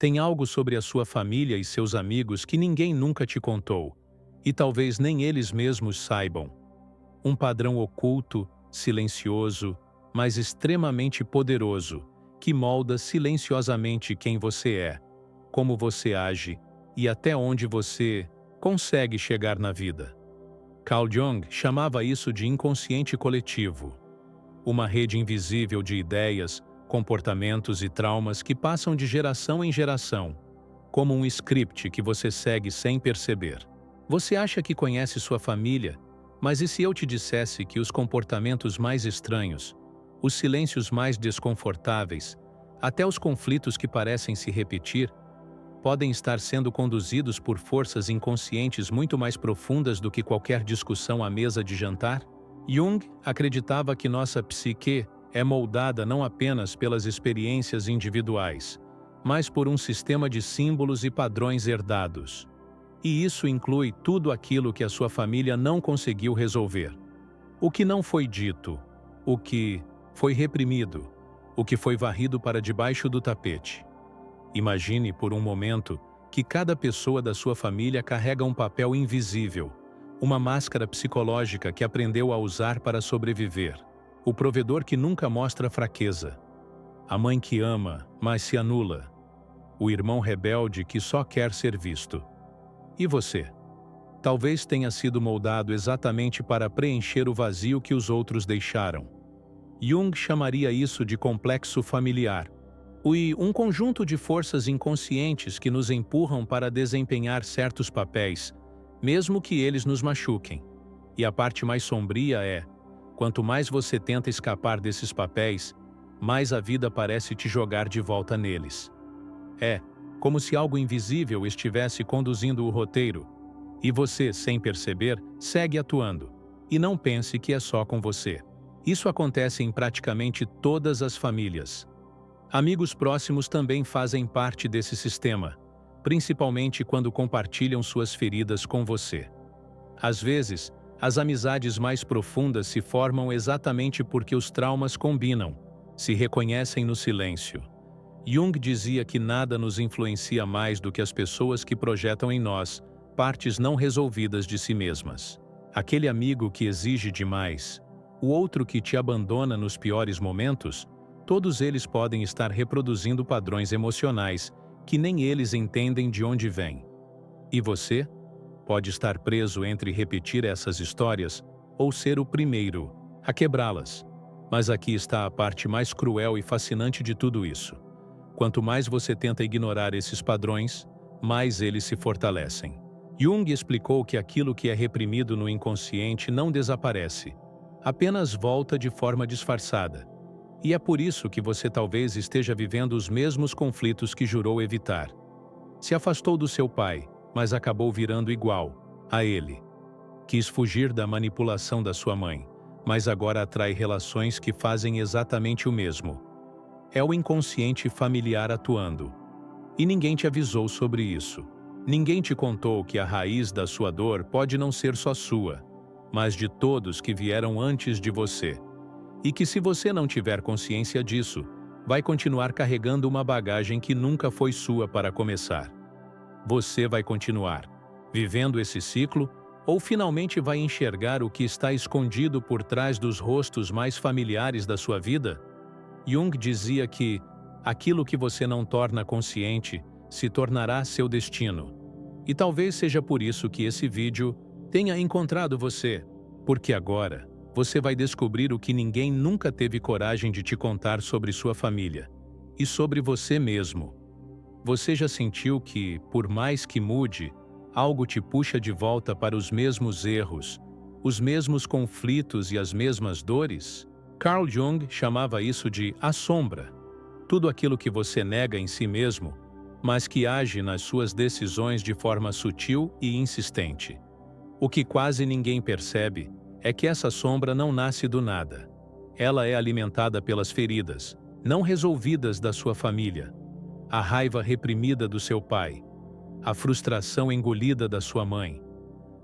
Tem algo sobre a sua família e seus amigos que ninguém nunca te contou, e talvez nem eles mesmos saibam. Um padrão oculto, silencioso, mas extremamente poderoso, que molda silenciosamente quem você é, como você age e até onde você consegue chegar na vida. Carl Jung chamava isso de inconsciente coletivo, uma rede invisível de ideias, comportamentos e traumas que passam de geração em geração, como um script que você segue sem perceber. Você acha que conhece sua família, mas e se eu te dissesse que os comportamentos mais estranhos, os silêncios mais desconfortáveis, até os conflitos que parecem se repetir, podem estar sendo conduzidos por forças inconscientes muito mais profundas do que qualquer discussão à mesa de jantar? Jung acreditava que nossa psique é moldada não apenas pelas experiências individuais, mas por um sistema de símbolos e padrões herdados. E isso inclui tudo aquilo que a sua família não conseguiu resolver. O que não foi dito, o que foi reprimido, o que foi varrido para debaixo do tapete. Imagine por um momento que cada pessoa da sua família carrega um papel invisível, uma máscara psicológica que aprendeu a usar para sobreviver. O provedor que nunca mostra fraqueza. A mãe que ama, mas se anula. O irmão rebelde que só quer ser visto. E você? Talvez tenha sido moldado exatamente para preencher o vazio que os outros deixaram. Jung chamaria isso de complexo familiar, um conjunto de forças inconscientes que nos empurram para desempenhar certos papéis, mesmo que eles nos machuquem. E a parte mais sombria é, quanto mais você tenta escapar desses papéis, mais a vida parece te jogar de volta neles. É como se algo invisível estivesse conduzindo o roteiro, e você, sem perceber, segue atuando. E não pense que é só com você. Isso acontece em praticamente todas as famílias. Amigos próximos também fazem parte desse sistema, principalmente quando compartilham suas feridas com você. Às vezes, as amizades mais profundas se formam exatamente porque os traumas combinam, se reconhecem no silêncio. Jung dizia que nada nos influencia mais do que as pessoas que projetam em nós partes não resolvidas de si mesmas. Aquele amigo que exige demais, o outro que te abandona nos piores momentos, todos eles podem estar reproduzindo padrões emocionais que nem eles entendem de onde vêm. E você? Pode estar preso entre repetir essas histórias ou ser o primeiro a quebrá-las. Mas aqui está a parte mais cruel e fascinante de tudo isso. Quanto mais você tenta ignorar esses padrões, mais eles se fortalecem. Jung explicou que aquilo que é reprimido no inconsciente não desaparece, apenas volta de forma disfarçada. E é por isso que você talvez esteja vivendo os mesmos conflitos que jurou evitar. Se afastou do seu pai, mas acabou virando igual a ele. Quis fugir da manipulação da sua mãe, mas agora atrai relações que fazem exatamente o mesmo. É o inconsciente familiar atuando. E ninguém te avisou sobre isso. Ninguém te contou que a raiz da sua dor pode não ser só sua, mas de todos que vieram antes de você. E que se você não tiver consciência disso, vai continuar carregando uma bagagem que nunca foi sua para começar. Você vai continuar vivendo esse ciclo ou finalmente vai enxergar o que está escondido por trás dos rostos mais familiares da sua vida? Jung dizia que aquilo que você não torna consciente se tornará seu destino. E talvez seja por isso que esse vídeo tenha encontrado você, porque agora você vai descobrir o que ninguém nunca teve coragem de te contar sobre sua família e sobre você mesmo. Você já sentiu que, por mais que mude, algo te puxa de volta para os mesmos erros, os mesmos conflitos e as mesmas dores? Carl Jung chamava isso de a sombra. Tudo aquilo que você nega em si mesmo, mas que age nas suas decisões de forma sutil e insistente. O que quase ninguém percebe é que essa sombra não nasce do nada. Ela é alimentada pelas feridas, não resolvidas da sua família, a raiva reprimida do seu pai, a frustração engolida da sua mãe,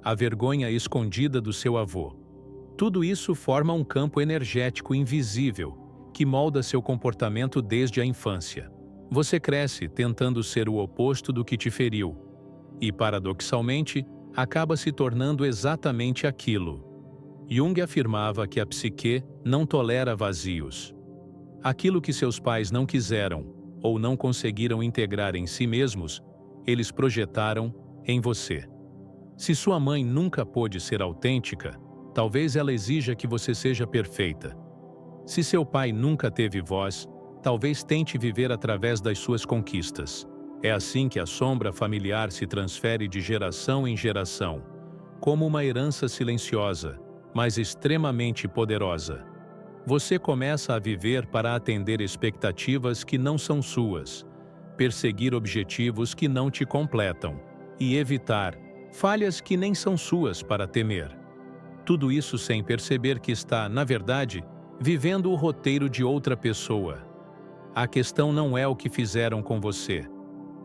a vergonha escondida do seu avô. Tudo isso forma um campo energético invisível que molda seu comportamento desde a infância. Você cresce tentando ser o oposto do que te feriu e, paradoxalmente, acaba se tornando exatamente aquilo. Jung afirmava que a psique não tolera vazios. Aquilo que seus pais não quiseram ou não conseguiram integrar em si mesmos, eles projetaram em você. Se sua mãe nunca pôde ser autêntica, talvez ela exija que você seja perfeita. Se seu pai nunca teve voz, talvez tente viver através das suas conquistas. É assim que a sombra familiar se transfere de geração em geração, como uma herança silenciosa, mas extremamente poderosa. Você começa a viver para atender expectativas que não são suas, perseguir objetivos que não te completam e evitar falhas que nem são suas para temer. Tudo isso sem perceber que está, na verdade, vivendo o roteiro de outra pessoa. A questão não é o que fizeram com você,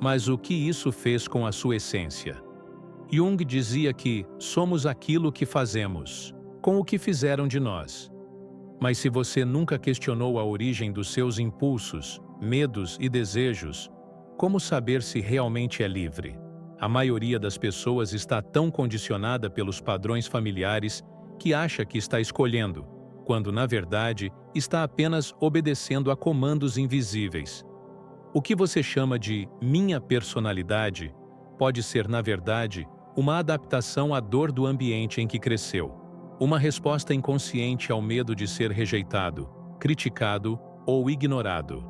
mas o que isso fez com a sua essência. Jung dizia que somos aquilo que fazemos, com o que fizeram de nós. Mas se você nunca questionou a origem dos seus impulsos, medos e desejos, como saber se realmente é livre? A maioria das pessoas está tão condicionada pelos padrões familiares que acha que está escolhendo, quando na verdade está apenas obedecendo a comandos invisíveis. O que você chama de minha personalidade pode ser, na verdade, uma adaptação à dor do ambiente em que cresceu. Uma resposta inconsciente ao medo de ser rejeitado, criticado ou ignorado.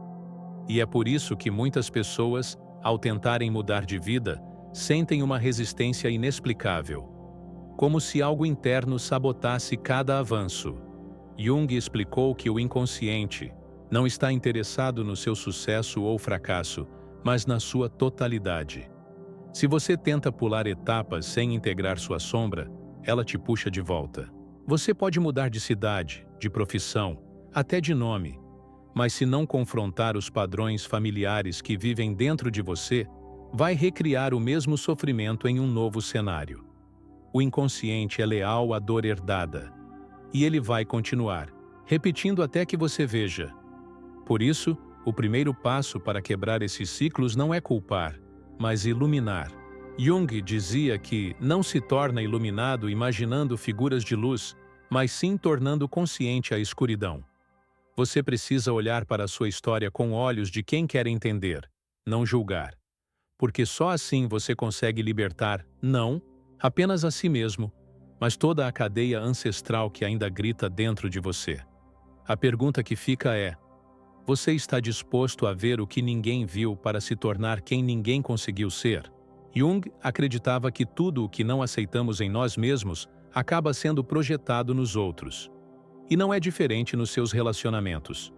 E é por isso que muitas pessoas, ao tentarem mudar de vida, sentem uma resistência inexplicável, como se algo interno sabotasse cada avanço. Jung explicou que o inconsciente não está interessado no seu sucesso ou fracasso, mas na sua totalidade. Se você tenta pular etapas sem integrar sua sombra, ela te puxa de volta. Você pode mudar de cidade, de profissão, até de nome, mas se não confrontar os padrões familiares que vivem dentro de você, vai recriar o mesmo sofrimento em um novo cenário. O inconsciente é leal à dor herdada, e ele vai continuar, repetindo até que você veja. Por isso, o primeiro passo para quebrar esses ciclos não é culpar, mas iluminar. Jung dizia que não se torna iluminado imaginando figuras de luz, mas sim tornando consciente a escuridão. Você precisa olhar para a sua história com olhos de quem quer entender, não julgar. Porque só assim você consegue libertar, não apenas a si mesmo, mas toda a cadeia ancestral que ainda grita dentro de você. A pergunta que fica é: você está disposto a ver o que ninguém viu para se tornar quem ninguém conseguiu ser? Jung acreditava que tudo o que não aceitamos em nós mesmos acaba sendo projetado nos outros. E não é diferente nos seus relacionamentos.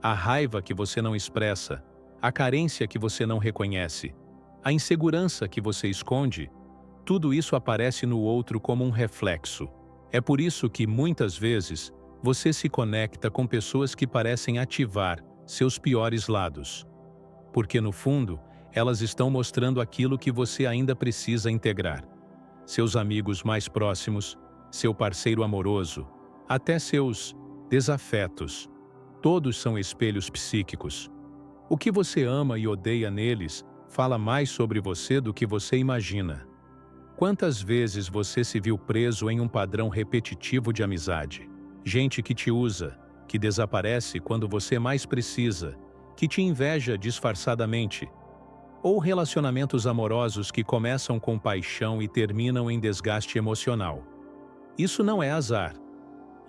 A raiva que você não expressa, a carência que você não reconhece, a insegurança que você esconde, tudo isso aparece no outro como um reflexo. É por isso que, muitas vezes, você se conecta com pessoas que parecem ativar seus piores lados. Porque, no fundo, elas estão mostrando aquilo que você ainda precisa integrar. Seus amigos mais próximos, seu parceiro amoroso, até seus desafetos. Todos são espelhos psíquicos. O que você ama e odeia neles fala mais sobre você do que você imagina. Quantas vezes você se viu preso em um padrão repetitivo de amizade? Gente que te usa, que desaparece quando você mais precisa, que te inveja disfarçadamente. Ou relacionamentos amorosos que começam com paixão e terminam em desgaste emocional. Isso não é azar.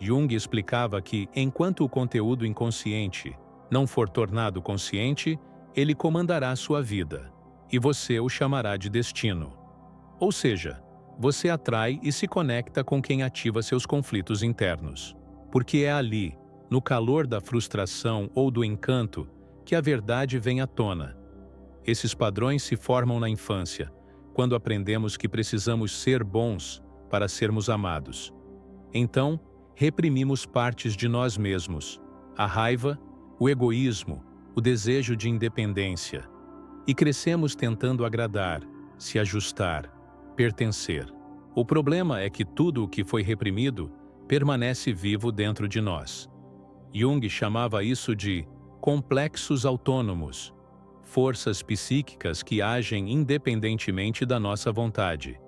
Jung explicava que, enquanto o conteúdo inconsciente não for tornado consciente, ele comandará sua vida, e você o chamará de destino. Ou seja, você atrai e se conecta com quem ativa seus conflitos internos. Porque é ali, no calor da frustração ou do encanto, que a verdade vem à tona. Esses padrões se formam na infância, quando aprendemos que precisamos ser bons para sermos amados. Então, reprimimos partes de nós mesmos, a raiva, o egoísmo, o desejo de independência, e crescemos tentando agradar, se ajustar, pertencer. O problema é que tudo o que foi reprimido permanece vivo dentro de nós. Jung chamava isso de complexos autônomos, forças psíquicas que agem independentemente da nossa vontade.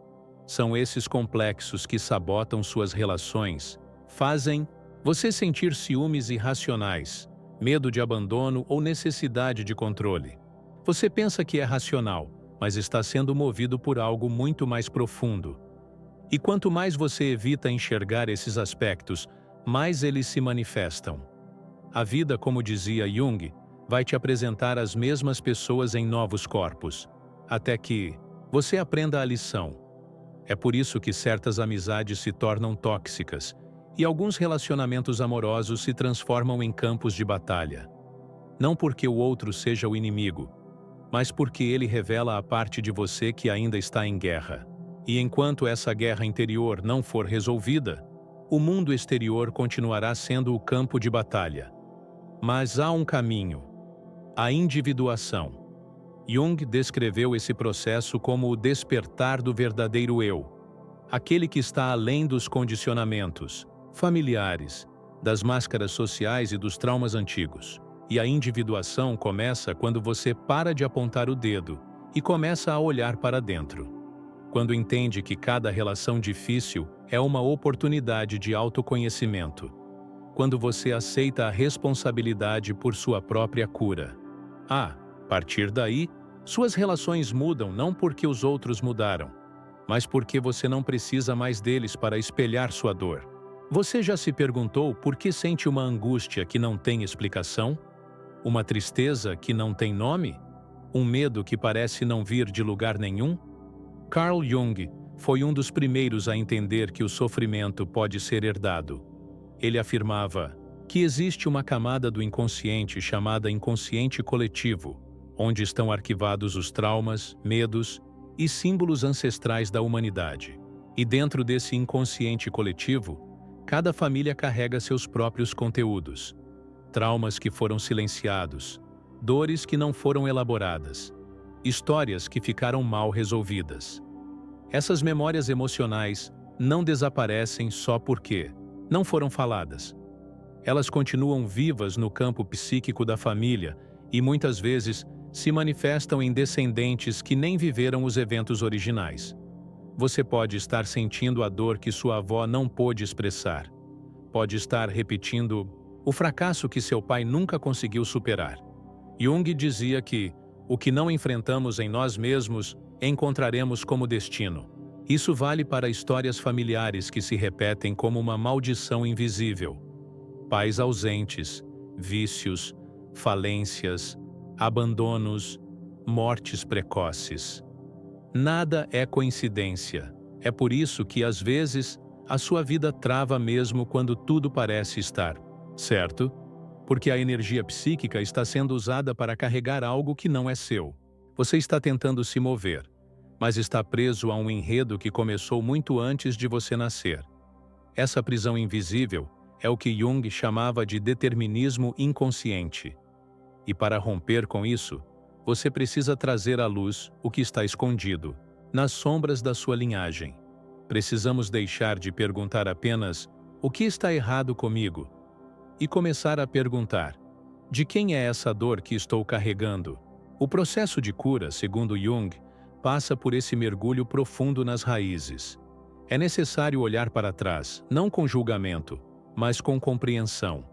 São esses complexos que sabotam suas relações, fazem você sentir ciúmes irracionais, medo de abandono ou necessidade de controle. Você pensa que é racional, mas está sendo movido por algo muito mais profundo. E quanto mais você evita enxergar esses aspectos, mais eles se manifestam. A vida, como dizia Jung, vai te apresentar as mesmas pessoas em novos corpos, até que você aprenda a lição. É por isso que certas amizades se tornam tóxicas e alguns relacionamentos amorosos se transformam em campos de batalha. Não porque o outro seja o inimigo, mas porque ele revela a parte de você que ainda está em guerra. E enquanto essa guerra interior não for resolvida, o mundo exterior continuará sendo o campo de batalha. Mas há um caminho: a individuação. Jung descreveu esse processo como o despertar do verdadeiro eu, aquele que está além dos condicionamentos familiares, das máscaras sociais e dos traumas antigos. E a individuação começa quando você para de apontar o dedo e começa a olhar para dentro. Quando entende que cada relação difícil é uma oportunidade de autoconhecimento. Quando você aceita a responsabilidade por sua própria cura. A partir daí, suas relações mudam não porque os outros mudaram, mas porque você não precisa mais deles para espelhar sua dor. Você já se perguntou por que sente uma angústia que não tem explicação? Uma tristeza que não tem nome? Um medo que parece não vir de lugar nenhum? Carl Jung foi um dos primeiros a entender que o sofrimento pode ser herdado. Ele afirmava que existe uma camada do inconsciente chamada inconsciente coletivo, onde estão arquivados os traumas, medos e símbolos ancestrais da humanidade. E dentro desse inconsciente coletivo, cada família carrega seus próprios conteúdos. Traumas que foram silenciados, dores que não foram elaboradas, histórias que ficaram mal resolvidas. Essas memórias emocionais não desaparecem só porque não foram faladas. Elas continuam vivas no campo psíquico da família e muitas vezes se manifestam em descendentes que nem viveram os eventos originais. Você pode estar sentindo a dor que sua avó não pôde expressar. Pode estar repetindo o fracasso que seu pai nunca conseguiu superar. Jung dizia que o que não enfrentamos em nós mesmos, encontraremos como destino. Isso vale para histórias familiares que se repetem como uma maldição invisível. Pais ausentes, vícios, falências, abandonos, mortes precoces. Nada é coincidência. É por isso que, às vezes, a sua vida trava mesmo quando tudo parece estar certo? Porque a energia psíquica está sendo usada para carregar algo que não é seu. Você está tentando se mover, mas está preso a um enredo que começou muito antes de você nascer. Essa prisão invisível é o que Jung chamava de determinismo inconsciente. E para romper com isso, você precisa trazer à luz o que está escondido, nas sombras da sua linhagem. Precisamos deixar de perguntar apenas o que está errado comigo e começar a perguntar: de quem é essa dor que estou carregando? O processo de cura, segundo Jung, passa por esse mergulho profundo nas raízes. É necessário olhar para trás, não com julgamento, mas com compreensão.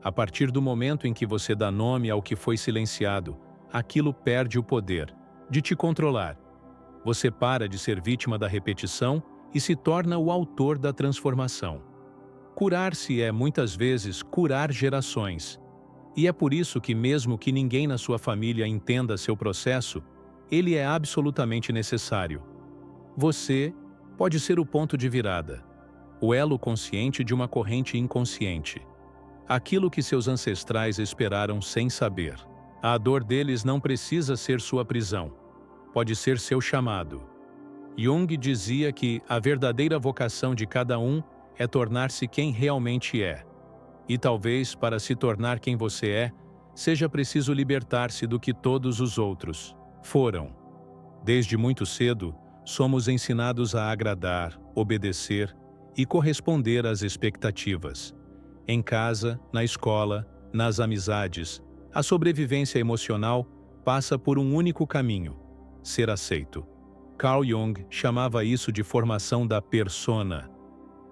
A partir do momento em que você dá nome ao que foi silenciado, aquilo perde o poder de te controlar. Você para de ser vítima da repetição e se torna o autor da transformação. Curar-se é, muitas vezes, curar gerações. E é por isso que, mesmo que ninguém na sua família entenda seu processo, ele é absolutamente necessário. Você pode ser o ponto de virada, o elo consciente de uma corrente inconsciente. Aquilo que seus ancestrais esperaram sem saber. A dor deles não precisa ser sua prisão. Pode ser seu chamado. Jung dizia que a verdadeira vocação de cada um é tornar-se quem realmente é. E talvez, para se tornar quem você é, seja preciso libertar-se do que todos os outros foram. Desde muito cedo, somos ensinados a agradar, obedecer e corresponder às expectativas. Em casa, na escola, nas amizades, a sobrevivência emocional passa por um único caminho: ser aceito. Carl Jung chamava isso de formação da persona,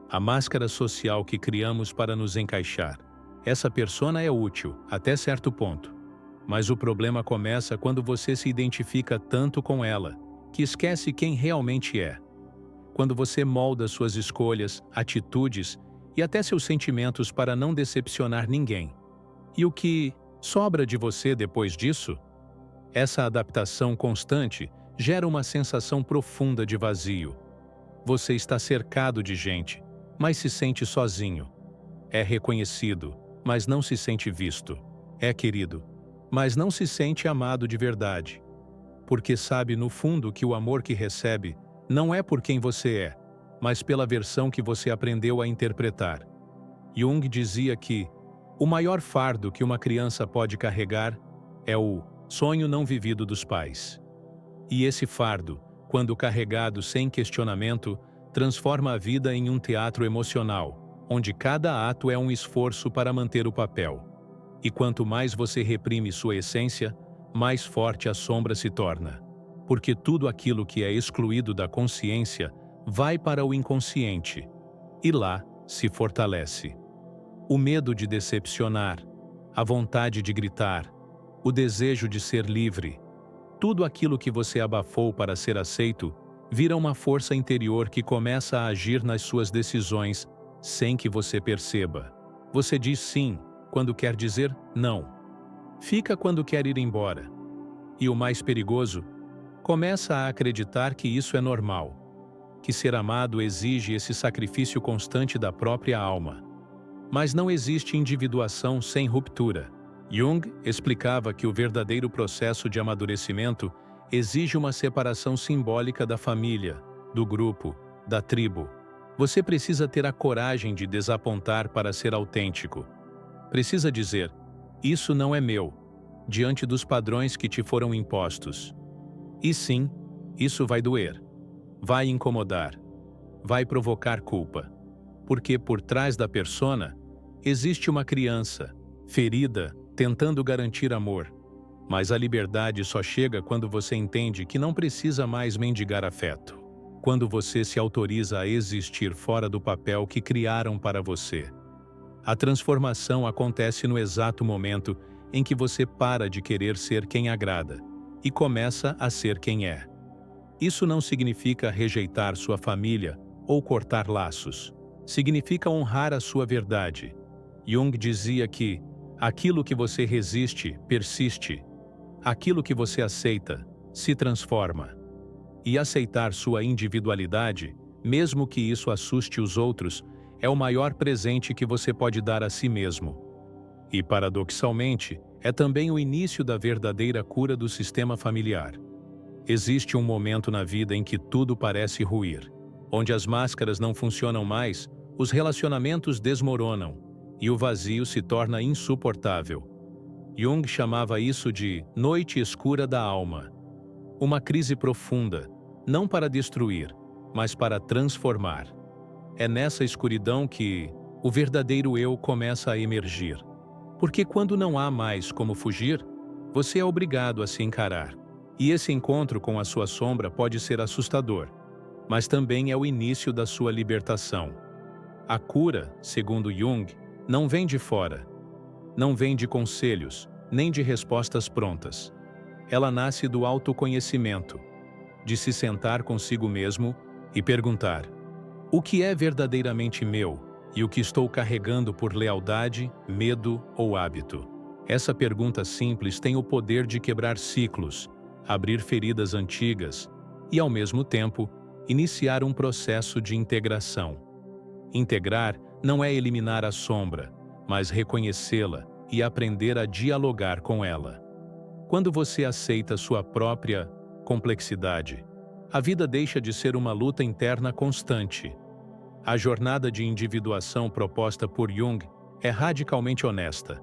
a máscara social que criamos para nos encaixar. Essa persona é útil, até certo ponto. Mas o problema começa quando você se identifica tanto com ela, que esquece quem realmente é. Quando você molda suas escolhas, atitudes e até seus sentimentos para não decepcionar ninguém. E o que sobra de você depois disso? Essa adaptação constante gera uma sensação profunda de vazio. Você está cercado de gente, mas se sente sozinho. É reconhecido, mas não se sente visto. É querido, mas não se sente amado de verdade. Porque sabe no fundo que o amor que recebe não é por quem você é, mas pela versão que você aprendeu a interpretar. Jung dizia que o maior fardo que uma criança pode carregar é o sonho não vivido dos pais. E esse fardo, quando carregado sem questionamento, transforma a vida em um teatro emocional, onde cada ato é um esforço para manter o papel. E quanto mais você reprime sua essência, mais forte a sombra se torna. Porque tudo aquilo que é excluído da consciência vai para o inconsciente, e lá se fortalece. O medo de decepcionar, a vontade de gritar, o desejo de ser livre, tudo aquilo que você abafou para ser aceito, vira uma força interior que começa a agir nas suas decisões sem que você perceba. Você diz sim quando quer dizer não. Fica quando quer ir embora. E o mais perigoso, começa a acreditar que isso é normal, que ser amado exige esse sacrifício constante da própria alma. Mas não existe individuação sem ruptura. Jung explicava que o verdadeiro processo de amadurecimento exige uma separação simbólica da família, do grupo, da tribo. Você precisa ter a coragem de desapontar para ser autêntico. Precisa dizer, isso não é meu, diante dos padrões que te foram impostos. E sim, isso vai doer, vai incomodar, vai provocar culpa. Porque por trás da persona, existe uma criança, ferida, tentando garantir amor. Mas a liberdade só chega quando você entende que não precisa mais mendigar afeto. Quando você se autoriza a existir fora do papel que criaram para você. A transformação acontece no exato momento em que você para de querer ser quem agrada e começa a ser quem é. Isso não significa rejeitar sua família ou cortar laços. Significa honrar a sua verdade. Jung dizia que aquilo que você resiste, persiste. Aquilo que você aceita, se transforma. E aceitar sua individualidade, mesmo que isso assuste os outros, é o maior presente que você pode dar a si mesmo. E, paradoxalmente, é também o início da verdadeira cura do sistema familiar. Existe um momento na vida em que tudo parece ruir, onde as máscaras não funcionam mais, os relacionamentos desmoronam e o vazio se torna insuportável. Jung chamava isso de noite escura da alma. Uma crise profunda, não para destruir, mas para transformar. É nessa escuridão que o verdadeiro eu começa a emergir. Porque quando não há mais como fugir, você é obrigado a se encarar. E esse encontro com a sua sombra pode ser assustador, mas também é o início da sua libertação. A cura, segundo Jung, não vem de fora. Não vem de conselhos, nem de respostas prontas. Ela nasce do autoconhecimento, de se sentar consigo mesmo e perguntar: o que é verdadeiramente meu e o que estou carregando por lealdade, medo ou hábito? Essa pergunta simples tem o poder de quebrar ciclos, abrir feridas antigas e, ao mesmo tempo, iniciar um processo de integração. Integrar não é eliminar a sombra, mas reconhecê-la e aprender a dialogar com ela. Quando você aceita sua própria complexidade, a vida deixa de ser uma luta interna constante. A jornada de individuação proposta por Jung é radicalmente honesta.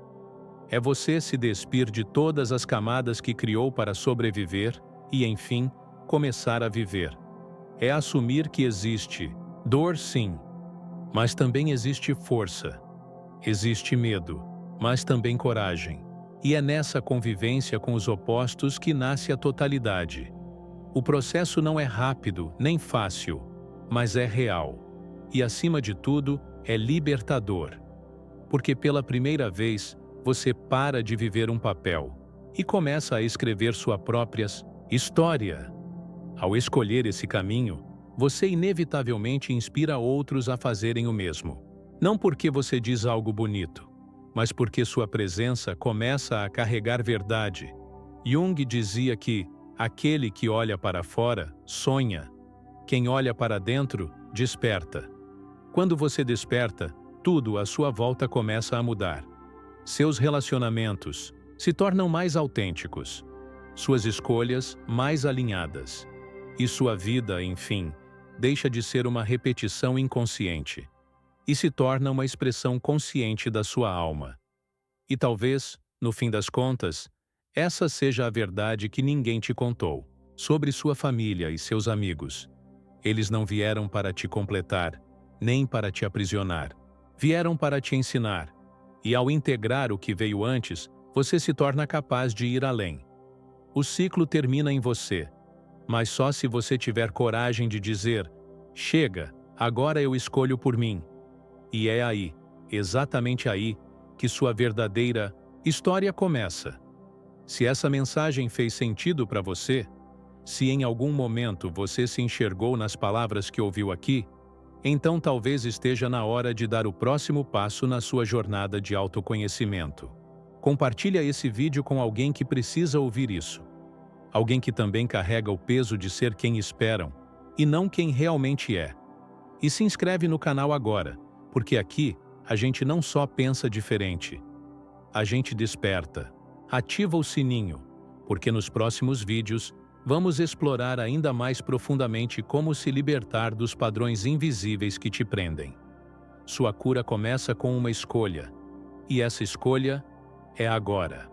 É você se despir de todas as camadas que criou para sobreviver e, enfim, começar a viver. É assumir que existe dor, sim, mas também existe força. Existe medo, mas também coragem. E é nessa convivência com os opostos que nasce a totalidade. O processo não é rápido nem fácil, mas é real. E, acima de tudo, é libertador. Porque pela primeira vez, você para de viver um papel e começa a escrever sua própria história. Ao escolher esse caminho, você inevitavelmente inspira outros a fazerem o mesmo. Não porque você diz algo bonito, mas porque sua presença começa a carregar verdade. Jung dizia que aquele que olha para fora sonha, quem olha para dentro desperta. Quando você desperta, tudo à sua volta começa a mudar. Seus relacionamentos se tornam mais autênticos, suas escolhas mais alinhadas, e sua vida, enfim, deixa de ser uma repetição inconsciente e se torna uma expressão consciente da sua alma. E talvez, no fim das contas, essa seja a verdade que ninguém te contou sobre sua família e seus amigos. Eles não vieram para te completar, nem para te aprisionar. Vieram para te ensinar. E ao integrar o que veio antes, você se torna capaz de ir além. O ciclo termina em você, mas só se você tiver coragem de dizer: chega, agora eu escolho por mim. E é aí, exatamente aí, que sua verdadeira história começa. Se essa mensagem fez sentido para você, se em algum momento você se enxergou nas palavras que ouviu aqui, então talvez esteja na hora de dar o próximo passo na sua jornada de autoconhecimento. Compartilha esse vídeo com alguém que precisa ouvir isso. Alguém que também carrega o peso de ser quem esperam, e não quem realmente é. E se inscreve no canal agora, porque aqui a gente não só pensa diferente, a gente desperta. Ativa o sininho, porque nos próximos vídeos vamos explorar ainda mais profundamente como se libertar dos padrões invisíveis que te prendem. Sua cura começa com uma escolha, e essa escolha é agora.